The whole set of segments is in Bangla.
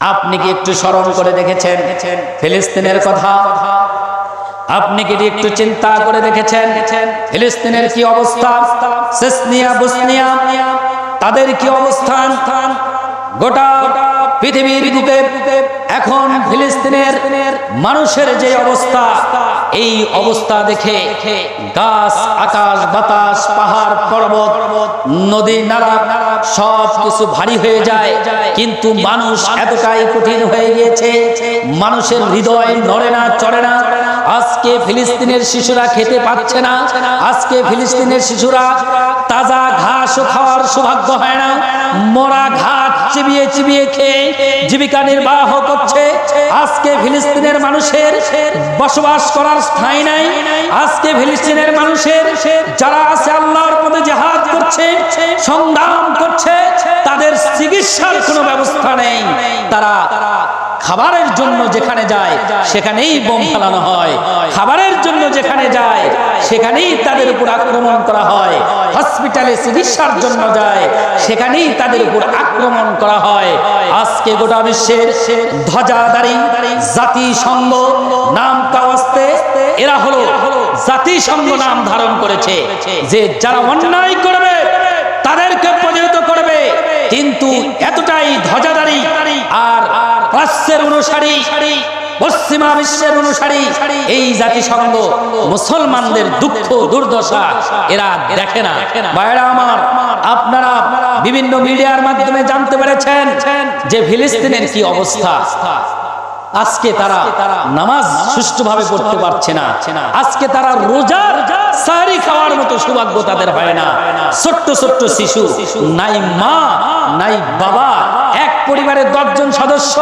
আপনি কি একটু স্মরণ করে দেখেছেন ফিলিস্তিনের কথা? আপনি কি একটু চিন্তা করে দেখেছেন ফিলিস্তিনের কি অবস্থা? চেচনিয়া, বসনিয়া, তাদের কি অবস্থান? গোটা পৃথিবীর বুকে এখন ফিলিস্তিনের মানুষের যে অবস্থা, এই অবস্থা দেখে গাছ, আকাশ, বাতাস, পাহাড়, পর্বত, নদী, নালা সব কিছু ভারী হয়ে যায়। কিন্তু মানুষ এতটাই কঠিন হয়ে গিয়েছে, মানুষের হৃদয় নড়ে না, চড়ে না। আজকে ফিলিস্তিনের শিশুরা খেতে পাচ্ছে না, আজকে ফিলিস্তিনের শিশুরা তাজা ঘাস খাওয়ার সৌভাগ্য হয় না, মরা ঘাস চিবিয়ে চিবিয়ে খেয়ে জীবিকা নির্বাহ করছে। আজকে ফিলিস্তিনের মানুষের বসবাস করার স্থায়ী নাই। আজকে ফিলিস্তিনের মানুষের যারা আছে আল্লাহর পথে জিহাদ করছে, সংগ্রাম করছে, তাদের চিকিৎসার কোনো ব্যবস্থা নেই। তারা খাবারের জন্য যেখানে যায় সেখানেই বোম ফেলানো হয়, খাবারের জন্য যেখানে যায় সেখানেই তাদের উপর আক্রমণ করা হয়, হসপিটালে চিকিৎসার জন্য যায় সেখানেই তাদের উপর আক্রমণ করা হয়। আজকে গোটা বিশ্বের ধ্বজাধারী জাতিসংঘ নাম কাওয়াস্তে, এরা হলো জাতিসংঘ নাম ধারণ করেছে যে যারা অন্যায় করবে তাদেরকে প্রতিহত করবে। কিন্তু এতটাই ধ্বজাধারী আর প্রাচ্যের অনুসারী, পশ্চিমা বিশ্বের অনুসারী এই জাতিসংঘ মুসলমানদের দুঃখ দুর্দশা এরা দেখে না। ভাইরা আমার, আপনারা বিভিন্ন মিডিয়ার মাধ্যমে জানতে পেরেছেন যে ফিলিস্তিনের কি অবস্থা। আজকে তারা নামাজ সুষ্ঠুভাবে পড়তে পারছে না, আজকে তারা রোজার সাহরি খাওয়ার মতো সৌভাগ্য তাদের হয় না। ছোট্ট ছোট্ট শিশু, নাই মা নাই বাবা, এক পরিবারের 10 জন সদস্য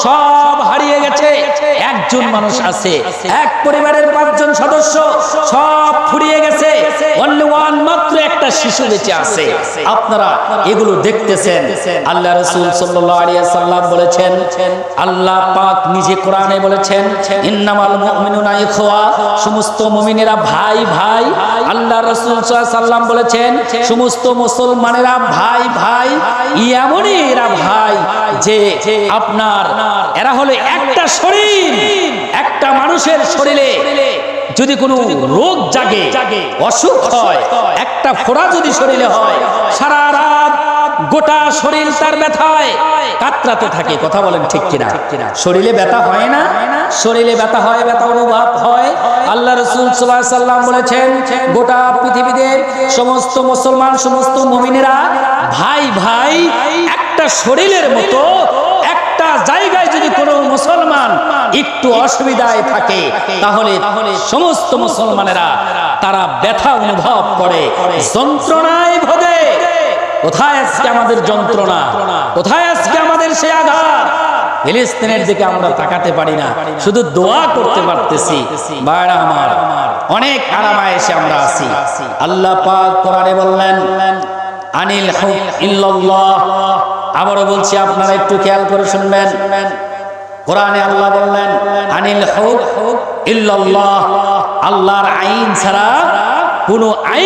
সব হারিয়ে গেছে, একজন মানুষ আছে। এক পরিবারের 5 জন সদস্য সব ফুরিয়ে গেছে, অনলি ওয়ান, মাত্র একটা শিশু বেঁচে আছে। আপনারা এগুলো দেখতেছেন। আল্লাহ রাসূল সাল্লাল্লাহু আলাইহি ওয়াসাল্লাম বলেছেন, আল্লাহ পাক নিজে কোরআনে বলেছেন, ইন্নামাল মুমিনুনা ইখওয়া, সমস্ত মুমিনেরা ভাই ভাই। আল্লাহ রাসূল সাল্লাল্লাহু আলাইহি ওয়াসাল্লাম বলেছেন, সমস্ত মুসলমানেরা ভাই ভাই। এমনই এরা ভাই যে আপনার এরা হলো একটা শরীর। একটা মানুষের শরীরে যদি কোনো রোগ জাগে, অসুখ হয়, একটা ফোঁড়া যদি শরীরে হয়, সারা রাত গোটা শরীর তার ব্যথায় কাতরাতে থাকে। কথা বলেন ঠিক কিনা? শরীরে ব্যথা হয় না? শরীরে ব্যথা হয়, ব্যথা অনুভব হয়। আল্লাহ রাসূল সাল্লাল্লাহু আলাইহি ওয়াসাল্লাম বলেছেন, গোটা পৃথিবীতে সমস্ত মুসলমান, সমস্ত মুমিনেরা ভাই ভাই, একটা শরীরের মতো। একটা জায়গায় যদি কোনো মুসলমান একটু অসুবিধায় থাকে তাহলে সমস্ত মুসলমানেরা তারা ব্যথা অনুভব করে, যন্ত্রণায় ভোগে। কোথায় আজকে আমাদের যন্ত্রণা? কোথায় আজকে আমাদের সেই আঘাত? ফিলিস্তিনের দিকে আমরা তাকাতে পারি না, শুধু দোয়া করতে পারতেছি। ভাইরা আমার, অনেক আরামায়েশে আমরা আছি। আল্লাহ পাক কোরআনে বললেন, আনিল হুক ইল্লাল্লাহ। আবারও বলছি, আপনারা একটু খেয়াল করে শুনবেন। কোরআনে আল্লাহ বললেন, আনিল হুক ইল্লাল্লাহ, আল্লাহর আইন ছাড়া কোনো আইন